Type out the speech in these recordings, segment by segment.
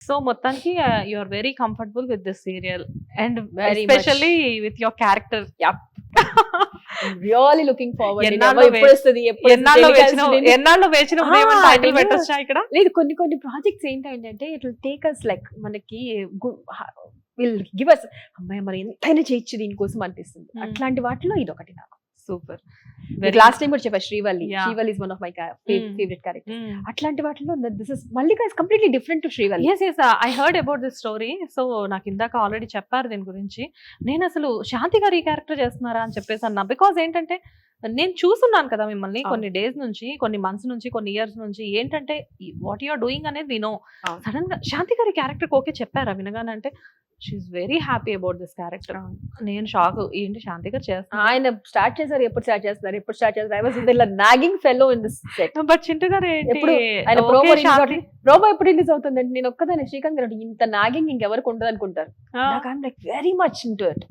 So మొత్తానికి you are very comfortable with this serial and Very especially with your character. Really looking forward. ఎన్నాళ్ళో ఎప్పుడు వస్తుంది ఎన్నాళ్ళు వేచిన ఉదయం టైటిల్ నేను- పెట్టొచ్చా ఇక్కడ? లేదు, కొన్ని ప్రాజెక్ట్స్ ఏంటంటే it will take us like మనకి విల్ గివ్ అస్ అమ్మాయి మరి ఎంతైనా చేయొచ్చు దీనికోసం అనిపిస్తుంది. అట్లాంటి వాటిలో ఇది ఒకటి నాకు. సూపర్. లాస్ట్ టైం కూడా చెప్పా Srivalli. Yeah. Srivalli is one of my favourite character. అట్లాంటి వాటిలో this is Mallika is completely different to Srivalli. Yes yes I heard about this story. So నాకు ఇందాక ఆల్రెడీ చెప్పారు దీని గురించి. నేను అసలు శాంతి గారు ఈ క్యారెక్టర్ చేస్తున్నారా అని చెప్పేసి అన్నా. బికాజ్ ఏంటంటే నేను చూస్తున్నాను కదా మిమ్మల్ని కొన్ని డేస్ నుంచి, కొన్ని మంత్స్ నుంచి, కొన్ని ఇయర్స్ నుంచి. ఏంటంటే వాట్ యూఆర్ డూయింగ్ అనేది వినో సడన్ గా శాంతి గారి క్యారెక్టర్ ఓకే చెప్పారా వినగానే అంటే she is very happy about this character. నేను షాక్, ఏంటి శాంతి గారు చేస్తున్నారు. ఆయన స్టార్ట్ చేశారు, ఎప్పుడు స్టార్ట్ చేస్తారు. ఐ వాస్ ఇలా nagging fellow in this set. But Chintu గారు ఎప్పుడు ఆయన ప్రోమో ఎప్పుడు రిలీజ్ అవుతుందంటే నేను ఒక్కదాన్ని శ్రీకాంత్ గారు ఇంత నాగింగ్ ఇంకెవరికి ఉండదు అనుకుంటారు. నాకు I'm like very much into it.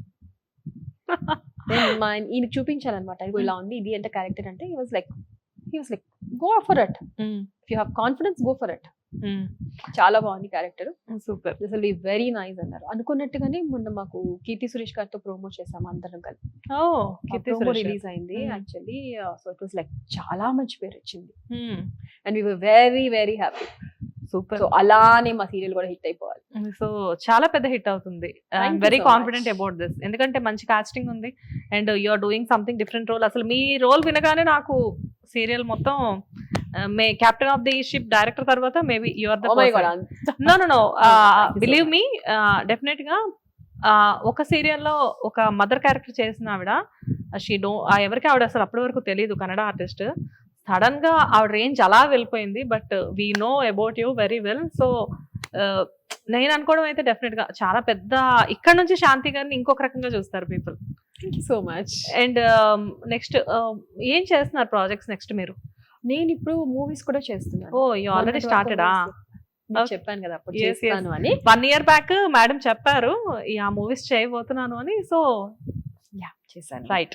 ఈయన చూపించాలన్నమాట, ఇగో ఇలా ఉంది ఇది అంటే క్యారెక్టర్ అంటే he was like go for it. If you have confidence go for it. చాలా బాగుంది character. Super. This will be very nice అన్నారు. అనుకున్నట్టుగానే మొన్న మాకు కీర్తి సురేష్ గారితో ప్రోమో చేసాము అందరం కలిసి. ప్రోమో రిలీజ్ అయింది actually. So it was like చాలా మంచి పేరు వచ్చింది and we were very very happy. Super. So అలానే మా సీరియల్ కూడా హిట్ అయిపోవాలి. సో చాలా పెద్ద హిట్ అవుతుంది. I'm very confident about this. ఎందుకంటే మంచి కాస్టింగ్ ఉంది and you are doing something different role. అసలు మీ రోల్ వినగానే నాకు సీరియల్ మొత్తం may captain of the ship director తర్వాత maybe you are the no believe me definite గా ఒక సీరియల్లో ఒక మదర్ క్యారెక్టర్ చేసిన ఆవిడ ఎవరికి ఆవిడ అసలు అప్పటి వరకు తెలియదు, కన్నడ ఆర్టిస్ట్. సడన్ గా ఆవిడ రేంజ్ అలా వెళ్ళిపోయింది. But we know about you very well. So నేను అనుకోవడం అయితే డెఫినెట్ గా చాలా పెద్ద, ఇక్కడ నుంచి శాంతి గారిని ఇంకొక రకంగా చూస్తారు people. Thank you so much. And next ఏం చేస్తున్నారు ప్రాజెక్ట్స్ నెక్స్ట్ మీరు? నేను ఇప్పుడు మూవీస్ కూడా చేస్తున్నాను. ఓ యూ ఆల్రెడీ స్టార్టెడా? చెప్పాను కదా అప్పుడు చేస్తాను అని. 1 year బ్యాక్ మేడం చెప్పారు ఆ మూవీస్ చేయబోతున్నాను అని. సో చేశాను. రైట్.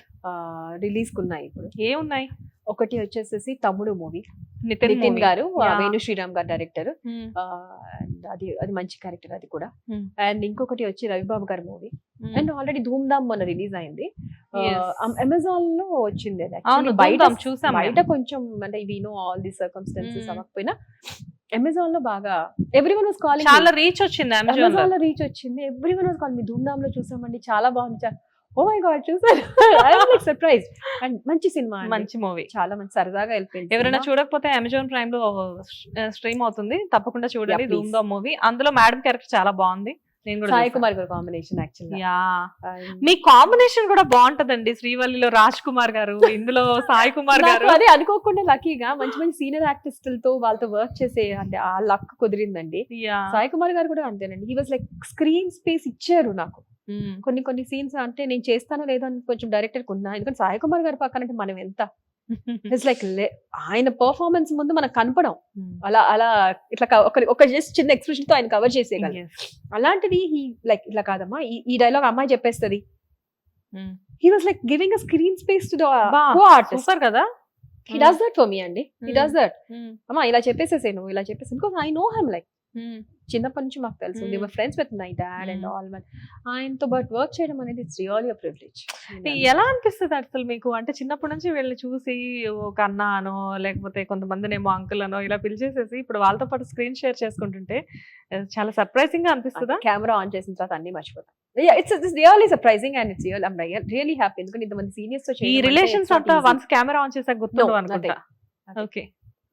రిలీజ్ కున్నాయి ఇప్పుడు. ఏమున్నాయి? ఒకటి వచ్చేసేసి తమ్ముడు మూవీ, నితిన్ నితిన్ గారు, వేణు శ్రీరామ్ గారు డైరెక్టర్. అది మంచి క్యారెక్టర్ అది కూడా. అండ్ ఇంకొకటి వచ్చి రవిబాబు గారి మూవీ. అండ్ ఆల్రెడీ ధూమ్ ధామ్ మొన్న రిలీజ్ అయింది. అమెజాన్ లో వచ్చింది అది. బయట కొంచెం అంటే we know all the circumstances అవ్వకపోయినా అమెజాన్ లో బాగా ఎవ్రీవన్ వాస్ కాలింగ్. చాలా రీచ్ వచ్చింది అమెజాన్ లో రీచ్ వచ్చింది. Everyone was calling. మీ ధూమ్ ధామ్ లో చూసామండి, చాలా బాగుంది. ఓ మై గాడ్ చూసారు. I was like surprise. And మంచి సినిమా, మంచి మూవీ, చాలా మంచి సరదాగా వెళ్ళిపోయింది. ఎవరైనా చూడకపోతే అమెజాన్ ప్రైమ్ లో స్ట్రీమ్ అవుతుంది, తప్పకుండా చూడండి ధూమ్ ధామ్ మూవీ. అందులో మేడం క్యారెక్టర్ చాలా బాగుంది. సాయి కుమార్ గారు కాంబినేషన్ యాక్చువల్లీ. మీ కాంబినేషన్ కూడా బాగుంటదండి. శ్రీవల్లిలో రాజ్ కుమార్ గారు, ఇందులో సాయి కుమార్ గారు. అదే అనుకోకుండా లక్కీగా మంచి మంచి సీనియర్ ఆర్టిస్టులతో వాళ్ళతో వర్క్ చేసే అంటే ఆ లక్ కుదిరిందండి. సాయి కుమార్ గారు కూడా అంతేనండి. He was like screen space ఇచ్చారు నాకు. కొన్ని సీన్స్ అంటే నేను చేస్తానో లేదో అని కొంచెం డైరెక్టర్ కున్నా. ఎందుకంటే సాయి కుమార్ గారి పక్కన అంటే మనం ఎంత ఇట్స్ లైక్ ఆయన పర్ఫార్మెన్స్ ముందు మనకు కనపడం అలా ఇట్లా ఒక జస్ట్ చిన్న ఎక్స్ప్రెషన్ తో ఆయన కవర్ చేసేయగలం. అలాంటిది లైక్ ఇట్లా కాదమ్మా ఈ డైలాగ్ అమ్మాయి చెప్పేస్తుంది. He was like giving a screen space to the co-artist కదా. He does that for me అండి. He does that. అమ్మా ఇలా చెప్పేసేసే, నువ్వు ఇలా చెప్పేసి. Because I know him like చిన్నప్పటి నుంచి మాకు తెలుసు. They were friends with my dad and all. ఆయనతో బట్ వర్క్ చేయడం అనేది ఇట్స్ రియల్లీ అ ప్రివిలేజ్. ఎలా అనిపిస్తుంది అసలు మీకు? అంటే చిన్నప్పటి నుంచి వీళ్ళని చూసి ఒక అన్న అనో లేకపోతే కొంతమందినేమో అంకుల్ అనో ఇలా పిలిచేసేసి ఇప్పుడు వాళ్ళతో పాటు స్క్రీన్ షేర్ చేసుకుంటుంటే చాలా సర్ప్రైజింగ్ గా అనిపిస్తుందా? కెమెరా ఆన్ చేసిన తర్వాత అన్ని మర్చిపోతాం. It's really surprising and it's real. I'm really happy. ఎందుకంటే ఇంతమంది సీనియర్స్ తో ఈ రిలేషన్స్ అంతా వన్స్ కెమెరా ఆన్ చేసాక గుర్తుండవు అనుకుంటా. ఓకే.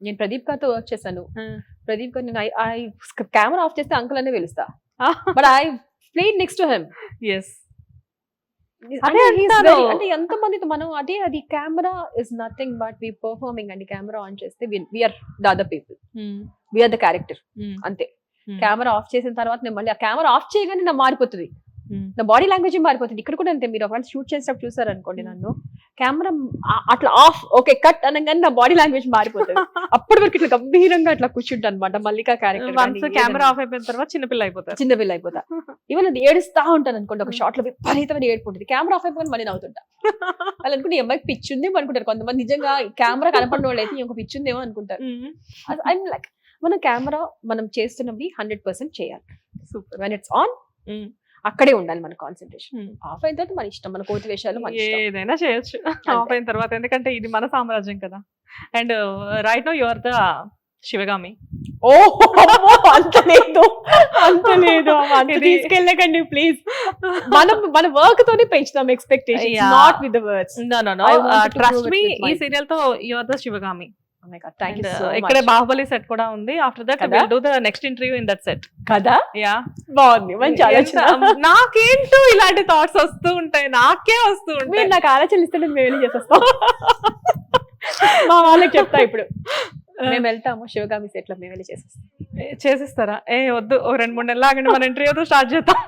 నేను ప్రదీప్ గారితో వర్క్ చేశాను. ప్రదీప్ గారు నేను కెమెరా ఆఫ్ చేస్తే అంకుల్ అనే పిలుస్తా. But I played next to him. yes. అంటే ఎంత మందితో మనం అది camera is nothing but we performing అండి. కెమెరా ఆన్ చేస్తే we are the other people, we are the character అంతే. కెమెరా ఆఫ్ చేసిన తర్వాత నేను మళ్ళీ ఆ కెమెరా ఆఫ్ చేయగానే నా మారిపోతుంది, నా బాడీ లాంగ్వేజ్ మారిపోతుంది. ఇక్కడ కూడా అంతే. మీరు ఒకవేళ షూట్ చేసేటప్పుడు చూసారు అనుకోండి, నన్ను కెమెరా అట్లా ఆఫ్ ఓకే కట్ అనగానే నా బాడీ లాంగ్వేజ్ మారిపోతుంది. అప్పటి వరకు ఇట్లా గంభీరంగా అట్లా కూర్చుంటా అనమాట. మల్లిక క్యారెక్టర్ కెమెరా ఆఫ్ అయిపోయిన తర్వాత చిన్నపిల్ల అయిపోతా. ఈవెన్ అది ఏడుస్తా ఉంటాను అనుకోండి. ఒక షాట్ లో విపరీతమైన ఏడుపుంటుంది. కెమెరా ఆఫ్ అయిపోయి మళ్ళీ నవ్వుతుంటా. వాళ్ళు అనుకుంటే అమ్మాయికి పిచ్చి ఉందేమో అనుకుంటారు కొంతమంది. నిజంగా కెమెరా కనపడిన వాళ్ళు అయితే ఇంకొక పిచ్చి ఉందేమో అనుకుంటారు. ఐఎమ్ లైక్ మన కెమెరా మనం చేస్తున్నవి 100% చేయాలి. సూపర్. వెన్ ఇట్స్ ఆన్ అక్కడే ఉండాలి మన కాన్సన్ట్రేషన్. ఆఫ్ అయిన తర్వాత మన ఇష్టం, మన కోతి వేషాలు మన ఇష్టం. ఏదైనా చేయొచ్చు ఆఫ్ అయిన తర్వాత, ఎందుకంటే ఇది మన సామ్రాజ్యం కదా. And right no you are the Sivagami. ఓ అంత లేదు, అంత లేదు, అంత తీసుకెళ్ళకండి ప్లీజ్. మనం మన వర్క్ తోనే పెంచుతాం expectations, not with the words. No trust me, ఈ సీరియల్ తో you are the Sivagami. Oh my God, thank you so ఇక్కడే much. బాహుబలి సెట్ కూడా ఉంది. After that will do the next interview in that set. కదా yeah, బాగుంది, మంచి ఆలోచన. నాకేంటో ఇలాంటి థాట్స్ వస్తూ ఉంటాయి, నాకే వస్తూ ఉంటాయి. మీరు నాకు ఆలోచనలు ఇస్తే మేము వెళ్ళి చేసేస్తాం. మా వాళ్ళకి చెప్తా ఇప్పుడు, మేము వెళ్తాము శివగామి సెట్ లో, మేము వెళ్ళి చేసేస్తాం. చేసిస్తారా? వద్దు, ఓ 2-3 నెలలు ఆగండి, మన ఇంటర్వ్యూతో స్టార్ట్ చేద్దాం.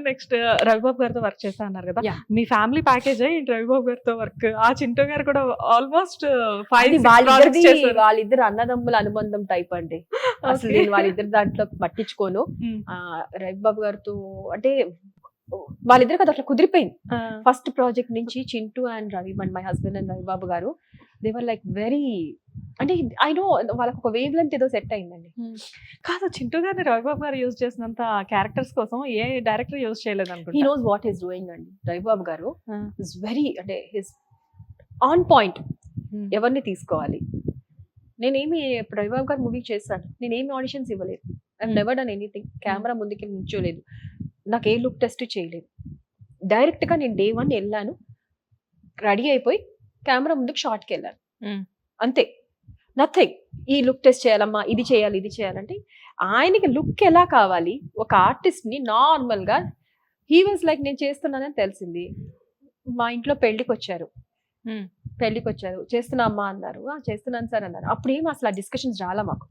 నెక్స్ట్ రవిబాబు గారితో వర్క్ చేస్తా అన్నారు కదా, మీ ఫ్యామిలీ ప్యాకేజ్ ఏంటి రవిబాబు గారితో వర్క్? ఆ చింటూ గారు కూడా ఆల్మోస్ట్ 5-6 చేశారు. వాళ్ళిద్దరు అన్నదమ్ముల అనుబంధం టైప్ అండి. అసలు నేను వాళ్ళిద్దరు దాంట్లో పట్టించుకోను. రవిబాబు గారితో అంటే వాళ్ళిద్దరు కదా అట్లా కుదిరిపోయింది. ఫస్ట్ ప్రాజెక్ట్ నుంచి Chintu and Ravi, my husband and Ravibabu గారు, దే వర్ లైక్ వెరీ, అంటే ఐ నో వాళ్ళకి ఒక వేవ్ లెంత్ ఏదో సెట్ అయిందండి. కాదు, చింటూ గారిని రవిబాబు గారు యూజ్ చేసినంత క్యారెక్టర్స్ కోసం ఏ డైరెక్టర్ యూజ్ చేయలేదు అనుకుంటా. He knows what is doing అండి. రవిబాబు గారు ఇస్ వెరీ, అంటే హిస్ ఆన్ పాయింట్, ఎవరిని తీసుకోవాలి. నేనేమి రవిబాబు గారు మూవీ చేశాను, నేనేమి ఆడిషన్స్ ఇవ్వలేదు. I never done anything. Camera ముందుకి నిల్చోలేదు, నాకు ఏ లుక్ టెస్ట్ చేయలేదు. డైరెక్ట్గా నేను Day 1 వెళ్ళాను, రెడీ అయిపోయి కెమెరా ముందుకు షార్ట్కి వెళ్ళాను, అంతే. నథింగ్, ఈ లుక్ టెస్ట్ చేయాలమ్మా, ఇది చేయాలి, ఇది చేయాలంటే ఆయనకి లుక్ ఎలా కావాలి, ఒక ఆర్టిస్ట్ని నార్మల్గా. హీ వాజ్ లైక్, నేను చేస్తున్నానని తెలిసింది. మా ఇంట్లో పెళ్ళికి వచ్చారు, చేస్తున్నా అమ్మా అన్నారు. చేస్తున్నాను సార్ అన్నారు. అప్పుడు ఏం అసలు ఆ డిస్కషన్స్ రాలా మాకు.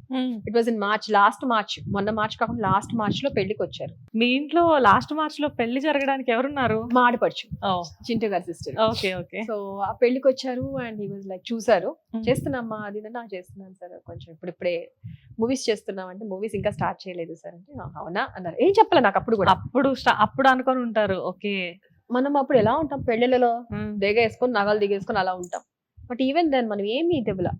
It was in March, last March, మొన్న మార్చ్ కాకుండా లాస్ట్ మార్చ్ లో పెళ్లికి వచ్చారు. మీ ఇంట్లో లాస్ట్ మార్చ్ లో పెళ్లి జరగడానికి ఎవరున్నారు? మా ఆడపడుచు, చింటూ గారి సిస్టర్. Okay okay. సో ఆ పెళ్లికి వచ్చారు అండ్ హీ వాజ్ లైక్, చూసారు, చేస్తున్నామ్మా అది చేస్తున్నాను సార్, కొంచెం ఇప్పుడే మూవీస్ చేస్తున్నాం అంటే, మూవీస్ ఇంకా స్టార్ట్ చేయలేదు సార్ అంటే, అవునా అన్నారు. ఏం చెప్పలే నాకు అప్పుడు కూడా. అప్పుడు అనుకొని ఉంటారు. ఓకే, మనం అప్పుడు ఎలా ఉంటాం, పెళ్లిళ్ళలో దిగేసుకొని నగలు దిగేసుకొని అలా ఉంటాం. బట్ ఈవెన్ దెన్ మనం ఏమి తెవలా.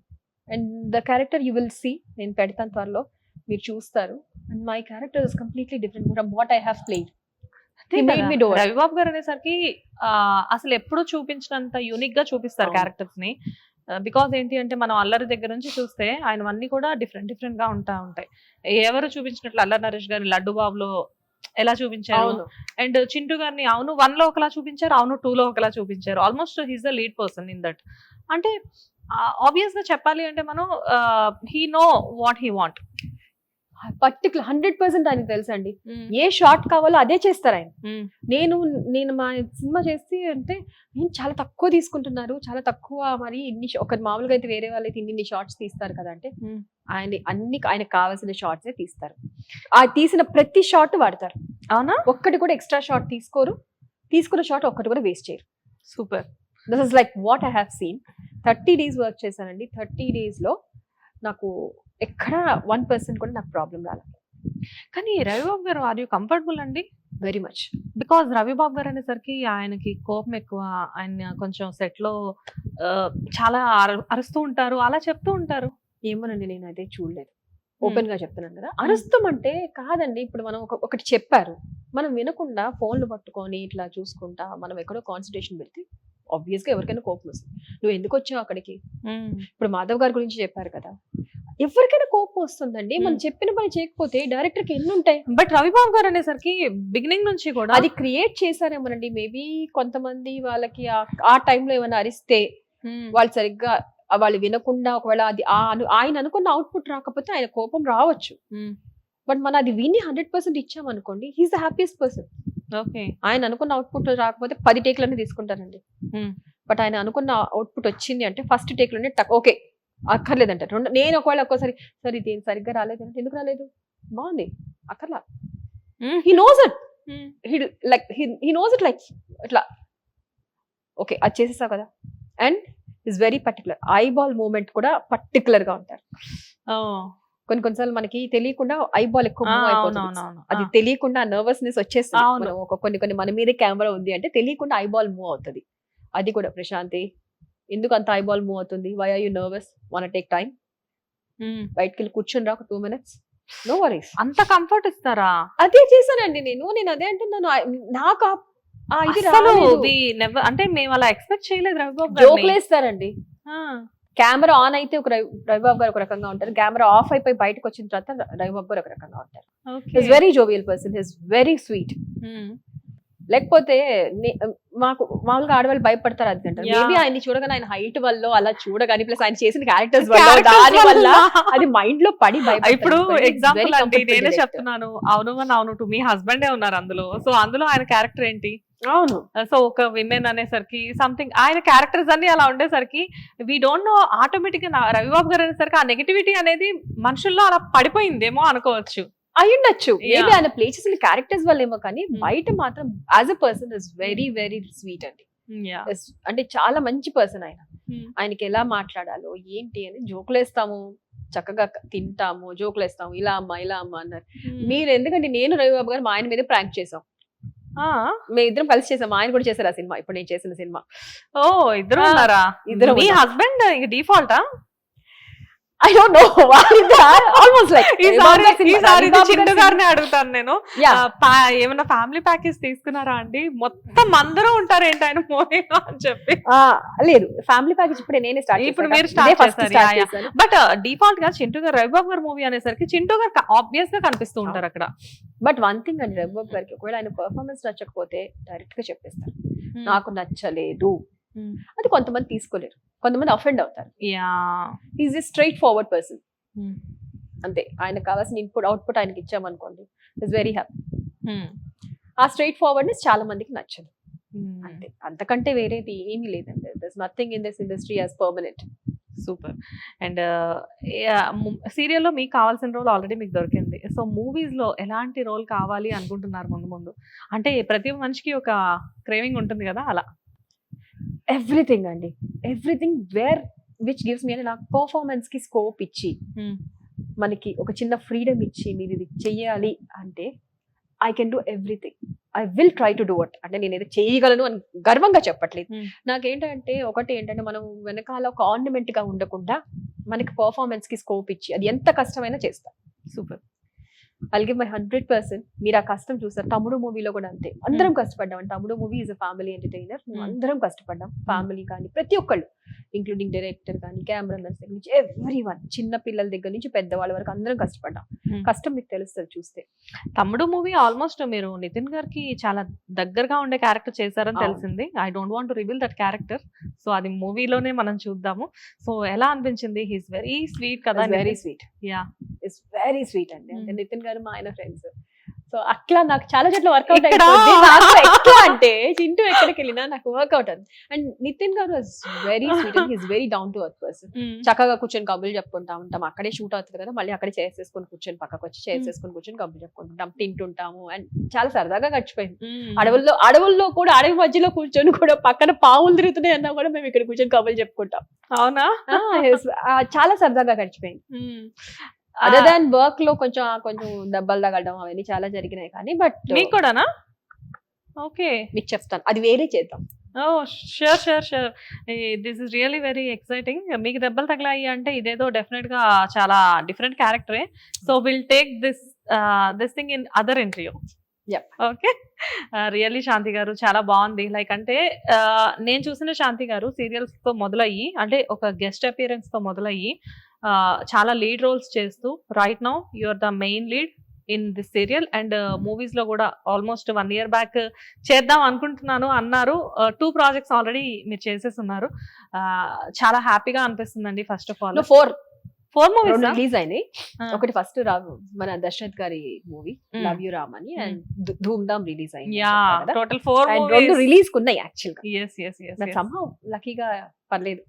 And the character you will see, నేను పెడతాను త్వరలో, మీరు చూస్తారు. And my character is completely different from what I have played. Ravibabu గారు అనేసరికి అసలు ఎప్పుడు చూపించినంత యూనిక్ గా చూపిస్తారు క్యారెక్టర్స్ ని. బికాజ్ ఏంటి అంటే, మనం అల్లరి దగ్గర నుంచి చూస్తే ఆయనవన్నీ కూడా డిఫరెంట్ గా ఉంటాయి. ఎవరు చూపించినట్లు అల్లరి నరేష్ గారిని లడ్డు బాబులో ఎలా చూపించారు, అండ్ చింటూ గారిని అవును 1 లో ఒకలా చూపించారు, అవును 2 లో ఒకలా చూపించారు. Almost he's the lead person in that. అంటే ఆబ్వియస్ గా చెప్పాలి అంటే, మనం he know what he want. Particular 100% ఆయనకు తెలుసు అండి. ఏ షార్ట్ కావాలో అదే చేస్తారు ఆయన. నేను మా సినిమా చేసి అంటే, నేను చాలా తక్కువ తీసుకుంటున్నారు, చాలా తక్కువ, మరి ఇన్ని ఒకరు మామూలుగా అయితే వేరే వాళ్ళైతే ఇన్ని షార్ట్స్ తీస్తారు కదా అంటే, ఆయనకు కావాల్సిన షార్ట్సే తీస్తారు. ఆ తీసిన ప్రతి షార్ట్ వాడతారు. అవునా? ఒక్కటి కూడా ఎక్స్ట్రా షార్ట్ తీసుకోరు, తీసుకున్న షార్ట్ ఒక్కటి కూడా వేస్ట్ చేయరు. Super. This is like what I have seen. 30 days work చేశానండి. 30 days లో నాకు ఎక్కడ 1% కూడా నాకు ప్రాబ్లం రాలేదు. కానీ రవిబాబు గారు, ఆర్ యూ కంఫర్టబుల్ అండి? Very much. బికాజ్ రవిబాబు గారు అనేసరికి ఆయనకి కోపం ఎక్కువ. ఆయన కొంచెం సెట్ లో చాలా అరుస్తూ ఉంటారు, అలా చెప్తూ ఉంటారు. ఏమోనండి, నేను అదే చూడలేదు. ఓపెన్ గా చెప్తున్నాను కదా. అరుస్తామంటే కాదండి, ఇప్పుడు మనం ఒకటి చెప్పారు, మనం వినకుండా ఫోన్లు పట్టుకొని ఇట్లా చూసుకుంటా మనం ఎక్కడో కాన్సన్ట్రేషన్ పెడితే ఆబ్వియస్ గా ఎవరికైనా కోపం వస్తుంది. నువ్వు ఎందుకు వచ్చావు అక్కడికి? ఇప్పుడు మాధవ్ గారి గురించి చెప్పారు కదా, ఎవరికైనా కోపం వస్తుందండి. మనం చెప్పిన పని చేయకపోతే డైరెక్టర్ కి ఎన్ని ఉంటాయి. బట్ రవిబాబు గారు అనేసరికి బిగినింగ్ నుంచి కూడా అది క్రియేట్ చేశారేమోనండి. మేబీ కొంతమంది వాళ్ళకి ఆ టైంలో ఏమైనా అరిస్తే వాళ్ళు సరిగ్గా వాళ్ళు వినకుండా, ఒకవేళ అది ఆయన అనుకున్న అవుట్పుట్ రాకపోతే ఆయన కోపం రావచ్చు. బట్ మనం అది విని 100% ఇచ్చామనుకోండి, he's the happiest person. Okay, ఆయన అనుకున్న అవుట్పుట్ రాకపోతే 10 టేక్లన్నీ తీసుకుంటారండి. బట్ ఆయన అనుకున్న అవుట్పుట్ వచ్చింది అంటే ఫస్ట్ టేక్లోనే ఓకే అక్కర్లేదంట. నేను ఒకవేళ ఒక్కోసారి సరే ఇది సరిగ్గా రాలేదంటే, ఎందుకు రాలేదు, బాగుంది, అక్కర్లా. He knows it, he knows it like ఇట్లా ఓకే అది చేసేసావు కదా. And is very particular. Eyeball movement కూడా పర్టికులర్ గా ఉంటారు. కొన్నిసార్లు మనకి తెలియకుండా ఐబాల్ ఎక్కువ మూవ్ అయిపోతుంది. అది తెలియకుండా నర్వస్నెస్ వచ్చేస్తుంది. కొన్ని మన మీదే కెమెరా ఉంది అంటే తెలియకుండా ఐబాల్ మూవ్ అవుతుంది. అది కూడా ప్రశాంతి, ఎందుకు అంత ఐబాల్ మూవ్ అవుతుంది, why are you nervous, want take time, బయటకి వెళ్ళి కూర్చొని రా ఒక 2 minutes, నో వరీస్. అంత కంఫర్ట్ ఇస్తారా? అదే చేశానండి నేను అదే అంటున్నాను. నాకు ఇది అసలు రాలేదు. we never- అంటే మేము అలా ఎక్స్పెక్ట్ చేయలేదు రవిబాబు జోకులు గారిని. వేస్తారండి. కెమెరా ఆన్ అయితే ఒక రవిబాబు గారు ఒక రకంగా ఉంటారు, కెమెరా ఆఫ్ అయిపోయి బయటకు వచ్చిన తర్వాత రవిబాబు గారు ఒక రకంగా ఉంటారు. His very jovial person, his very sweet. లేకపోతే మాకు మామూలుగా ఆడవాళ్ళు భయపడతారు అది అంటారు. Yeah. మేబీ ఆయన్ని చూడగానే ఆయన హైట్ వల్ల అలా చూడగాని ప్లస్ ఆయన చేసిన క్యారెక్టర్స్ వల్ల దాని వల్ల అది మైండ్ లో పడి ఇప్పుడు భయపడతారు. ఎగ్జాంపుల్ అంటే నేనే చెప్తున్నాను, అవును అని అవును, టు మీ హస్బెండే ఉన్నారు అందులో. సో అందులో ఆయన క్యారెక్టర్ ఏంటి? అవును, సో ఒక విమెన్ అనేసరికి సంథింగ్ ఆయన క్యారెక్టర్స్ అన్ని అలా ఉండేసరికి వీ డోంట్ నో, ఆటోమేటిక్ గా రవిబాబు గారు అనేసరికి ఆ నెగటివిటీ అనేది మనుషుల్లో అలా పడిపోయిందేమో అనుకోవచ్చు. అయ్యుండొచ్చు. Yeah. మేబీ ఆయన ప్లే చేసిన క్యారెక్టర్స్ వల్ల ఏమో కానీ Hmm. బయట మాత్రం as a person is very very sweet అండి. అంటే చాలా మంచి పర్సన్ ఆయన. ఆయనకి ఎలా మాట్లాడాలో ఏంటి అని జోకులు వేస్తాము, చక్కగా తింటాము, జోకులు వేస్తాము, ఇలా అమ్మ అన్నారు. మీరు ఎందుకంటే నేను రవిబాబు గారు మా ఆయన మీద ప్రాంక్ చేసాం, మేము ఇద్దరం కలిసి చేసాం. ఆయన కూడా చేశారు ఆ సినిమా, ఇప్పుడు నేను చేసిన సినిమా. ఓ ఇద్దరు ఉన్నారా? ఇద్దరు మీ husband డిఫాల్టా? I don't know. Almost like ఈసారి చింటూ గారిని అడుగుతాను నేను. ఏమైనా ఫ్యామిలీ ప్యాకేజ్ తీసుకున్నారా అండి? మొత్తం అందరూ ఉంటారు ఏంటి ఆయన మూవీలో అని చెప్పి. లేదు, ఫ్యామిలీ ప్యాకేజ్ ఇప్పుడు నేనే స్టార్ట్. ఇప్పుడు మీరు స్టార్ట్ చేశారు. బట్ డిఫాల్ట్ గా చింటూ గారు రవిబాబు గారు మూవీ అనేసరికి చింటూ గారు ఆబ్వియస్ గా కనిపిస్తూ ఉంటారు అక్కడ. బట్ వన్ థింగ్ అండి, రవిబాబు గారికి ఒకవేళ ఆయన పర్ఫార్మెన్స్ నచ్చకపోతే డైరెక్ట్ గా చెప్పేస్తారు, నాకు నచ్చలేదు. అది కొంతమంది తీసుకోలేరు, కొంతమంది అఫెండ్ అవుతారు. Is a straightforward person. అంతే, ఆయనకు కావాల్సిన ఇన్పుట్ అవుట్పుట్ ఆయనకి ఇచ్చామనుకోండి, ఇస్ వెరీ హ్యాపీ. ఆ స్ట్రైట్ ఫార్వర్డ్నెస్ చాలా మందికి నచ్చదు. అంతే, అంతకంటే వేరేది ఏమీ లేదండి. There is nothing in this industry as permanent. Super. And సీరియల్లో మీకు కావాల్సిన రోల్ ఆల్రెడీ మీకు దొరికింది. సో మూవీస్ లో ఎలాంటి రోల్ కావాలి అనుకుంటున్నారు ముందు? అంటే ప్రతి మనిషికి ఒక క్రేవింగ్ ఉంటుంది కదా, అలా. ఎవ్రీథింగ్ అండి, everything wear which gives me, అంటే నాకు పర్ఫార్మెన్స్ కి స్కోప్ ఇచ్చి మనకి ఒక చిన్న ఫ్రీడమ్ ఇచ్చి మీరు ఇది చెయ్యాలి అంటే I can do everything, I will try to do it. అంటే నేను ఏదో చేయగలను అని గర్వంగా చెప్పట్లేదు. నాకేంటంటే ఒకటి ఏంటంటే మనం వెనకాల ఒక ఆర్నమెంట్ గా ఉండకుండా మనకి పర్ఫార్మెన్స్ కి స్కోప్ ఇచ్చి అది ఎంత కష్టమైనా చేస్తాం. సూపర్. I'll give my 100%. మీరు ఆ కష్టం చూసారు. తమ్ముడు మూవీలో కూడా అంతే, అందరం కష్టపడ్డాం. అండ్ తమ్ముడు movie is a family entertainer. అందరం కష్టపడ్డాం, ఫ్యామిలీ కానీ ప్రతి ఒక్కళ్ళు, ఇంక్లూడింగ్ డైరెక్టర్ కానీ కెమెరామెన్స్ దగ్గర నుంచి ఎవ్రీ వన్, చిన్న పిల్లల దగ్గర నుంచి పెద్దవాళ్ళ వరకు అందరం కష్టపడ్డాం. కష్టం మీకు తెలుస్తుంది చూస్తే. తమ్ముడు మూవీ ఆల్మోస్ట్ మీరు నితిన్ గారికి చాలా దగ్గరగా ఉండే క్యారెక్టర్ చేశారని తెలిసింది. I don't want to reveal that character. So అది మూవీలోనే మనం చూద్దాము. సో ఎలా అనిపించింది? హీస్ వెరీ స్వీట్ కదా. Very sweet. Yeah, it's very sweet అండి. అంటే నితిన్ గారు మా ఆయన ఫ్రెండ్స్. సో అట్లా నాకు చాలా చోట్ల వర్కౌట్ ఇక్కడ అయిపోయింది. నాకు ఎట్లా అంటే చింటూ ఎక్కడికి వెళ్ళినా నాకు వర్కౌట్ అవుతుంది. అండ్ నితిన్ గారు is very sweet and he's very down to earth person. చక్కగా కూర్చొని కబుర్లు చెప్పుకుంటా ఉంటాం. అక్కడే షూట్ అవుతుంది కదా, మళ్ళీ అక్కడే చైర్స్ వేసుకొని కూర్చొని పక్కకు వచ్చి చైర్స్ వేసుకొని కూర్చొని కబుర్లు చెప్పుకుంటుంటాం, తింటుంటాము. అండ్ చాలా సరదాగా గడిచిపోయింది. అడవుల్లో కూడా అడవి మధ్యలో కూర్చొని కూడా పక్కన పావులు తిరుగుతున్నాయి అన్నా కూడా మేము ఇక్కడ కూర్చొని కబుర్లు చెప్పుకుంటాం. అవునా? చాలా సరదాగా గడిచిపోయింది. అదర్ దాన్ వర్క్ లో కొంచెం దెబ్బలు తగలడం అవన్నీ చాలా జరిగినాయి. కానీ బట్ మీకు కూడానా? ఓకే, మీకు చెప్తాను, అది వేరే చేద్దాం. Oh sure sure sure. This is really very exciting. మీకు దెబ్బలు తగిలాయి అంటే ఇదేదో డెఫినెట్ గా చాలా డిఫరెంట్ క్యారెక్టరే. So will take this thing in other interview. Okay. Really Shanti గారు చాలా బాగుంది. లైక్ అంటే నేను చూసిన శాంతి గారు సీరియల్స్ తో మొదలయ్యి, అంటే ఒక గెస్ట్ అపియరెన్స్ తో మొదలయ్యి చాలా లీడ్ రోల్స్ చేస్తూ right now you are the main lead in this serial. And movies లో కూడా ఆల్మోస్ట్ 1 year బ్యాక్ చేద్దాం అనుకుంటున్నాను అన్నారు. 2 projects ఆల్రెడీ మీరు చేసేస్తున్నారు. చాలా హ్యాపీగా అనిపిస్తుందండి. First of all 4 movies release అయినాయి. ఒకటి ఫస్ట్ మన దశరథ్ గారి మూవీ లవ్ యూ రామ్ అని, అండ్ ధూమ్ ధామ్ రిలీజ్ అయింది. Total 4 movies. 2 రిలీజ్ కున్నాయి యాక్చువల్ గా. yes. somehow లక్కీగా పర్లేదు.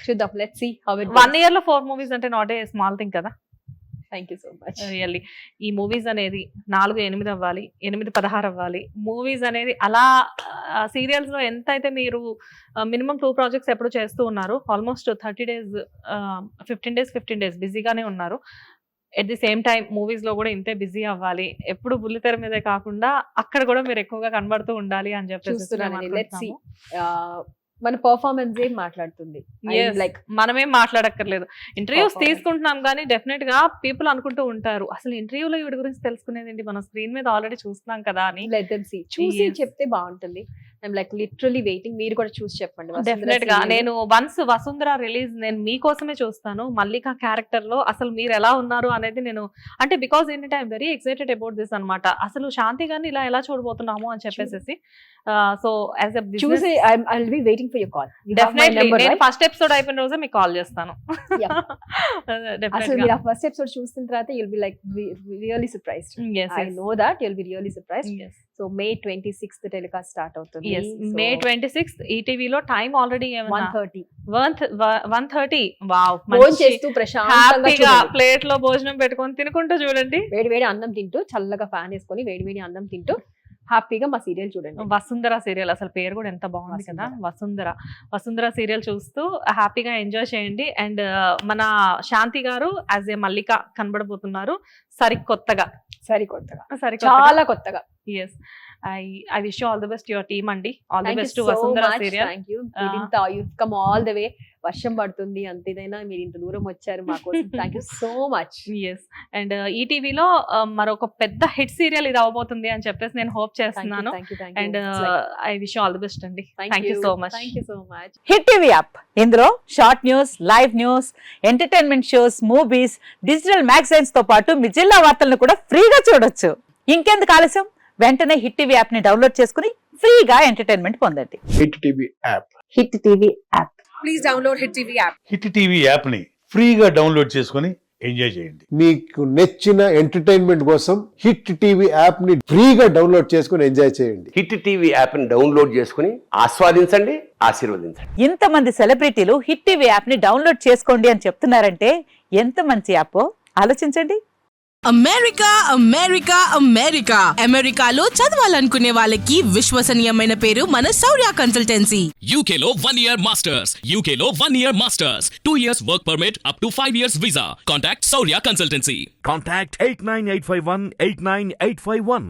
చూద్దాం, let's see how it. 1 year లో 4 movies అంటే నాట్ ఏ స్మాల్ థింగ్ కదా. Thank you so much. Really ఈ మూవీస్ అనేది 4, 8 అవ్వాలి, 8, 16 అవ్వాలి. మూవీస్ అనేది అలా సీరియల్స్ లో ఎంత అయితే మీరు మినిమం 2 projects ఎప్పుడు చేస్తూ ఉన్నారు, ఆల్మోస్ట్ 30 days 15 days బిజీగానే ఉన్నారు. At the same time movies లో కూడా ఇంతే బిజీ అవ్వాలి. ఎప్పుడు బుల్లితెర మీదే కాకుండా అక్కడ కూడా మీరు ఎక్కువగా కనబడుతూ ఉండాలి అని చెప్పేసి మన పర్ఫార్మెన్స్ ఏం మాట్లాడుతుంది. లైక్ మనమేం మాట్లాడక్కర్లేదు. Interviews Performance. తీసుకుంటున్నాం కానీ డెఫినెట్ గా పీపుల్ అనుకుంటూ ఉంటారు అసలు ఇంటర్వ్యూలో వీడి గురించి తెలుసుకునేది ఏంటి, మనం స్క్రీన్ మీద ఆల్రెడీ చూస్తున్నాం కదా అని. లెట్ దెమ్ సీ, చూసి Yes. చెప్తే బాగుంటుంది. I'm like literally waiting. మీరు కూడా చూసి చెప్పండి. వసుంధర డెఫినెట్ గా serial. నేను వన్స్ వసుంధర రిలీజ్ నేను మీకోసమే చూస్తాను. మల్లిక క్యారెక్టర్ లో అసలు మీరు ఎలా ఉన్నారు అనేది నేను అంటే బికాస్ ఏంటంటే I'm very excited about this అన్నమాట. అసలు శాంతి గారిని ఇలా ఎలా చూడబోతున్నాము అని చెప్పేసి. సో యాజ్ ఎ చూసి I will be waiting for your call. Definitely నేను ఫస్ట్ ఎపిసోడ్ అయిపోయిన రోజే మీకు కాల్ చేస్తాను. అసలు మీరు ఆ ఫస్ట్ ఎపిసోడ్ చూసిన తర్వాత you'll be like really surprised. I know that you'll be really surprised. So May 26th telecast start అవుతుంది. yes May 26th ఈటీవీలో టైం ఆల్రెడీ 1:30 1:30 వావ్ భోజనం చేస్తూ ప్రశాంతంగా హ్యాపీగా చూడండి. ప్లేట్ లో భోజనం పెట్టుకొని తినుకుంటూ చూడండి. వేడి వేడి అన్నం తింటూ చల్లగా ఫ్యాన్ వేసుకొని వేడి వేడి అన్నం తింటూ హ్యాపీగా మా సీరియల్ చూడండి. వసుంధర సీరియల్ అసలు పేరు కూడా ఎంత బాగుంది కదా, వసుంధర సీరియల్ చూస్తూ హ్యాపీగా ఎంజాయ్ చేయండి. అండ్ మన శాంతి గారు యాజ్ ఏ మల్లిక కనబడబోతున్నారు సరికొత్తగా. చాలా కొత్తగా. Yes I wish all the best your team అండి. All the best to Vasundhara serial. Thank you. you've come all the way. వర్షం పడుతుంది అంతేదైనా మీరు ఇంత దూరం వచ్చారు మా కోసం. Thank you so much. Yes and ఈటీవీలో మరొక పెద్ద హిట్ సీరియల్ ఇది అవబోతుంది అని చెప్పేసి నేను హోప్ చేస్తున్నాను. And I wish all the best అండి. Thank you so much. Hit TV app, ఇందులో short news, live news, entertainment shows, movies, digital magazines తో పాటు మీ జిల్లా వార్తలను కూడా ఫ్రీగా చూడొచ్చు. ఇంకెందుకు ఆలస్యం, వెంటనే హిట్ టీవీ యాప్ ని డౌన్లోడ్ చేసుకుని ఫ్రీగా ఎంటర్టైన్మెంట్ పొందండి. Hit TV app. Hit TV app. Please download Hit TV app. Hit TV యాప్ని ఫ్రీగా డౌన్లోడ్ చేసుకొని ఎంజాయ్ చేయండి. మీకు నచ్చిన ఎంటర్టైన్మెంట్ కోసం హిట్ టీవీ యాప్ ని ఫ్రీగా డౌన్లోడ్ చేసుకుని ఎంజాయ్ చేయండి. హిట్ టీవీ యాప్ని డౌన్లోడ్ చేసుకుని ఆస్వాదించండి, ఆశీర్వదించండి. ఇంతమంది సెలబ్రిటీలు హిట్ టీవీ యాప్ ని డౌన్లోడ్ చేసుకోండి అని చెప్తున్నారంటే ఎంత మంచి యాప్ ఆలోచించండి. అమెరికా అమెరికా అమెరికా అమెరికాలో చదవాలనుకునే వాళ్ళకి విశ్వసనీయమైన పేరు మన శౌర్య consultancy. UK Law 1 Year Masters. UK Law 1 Year Masters. 2 years work permit up to 5 years visa. Contact Saurya Consultancy. Contact 89851 89851.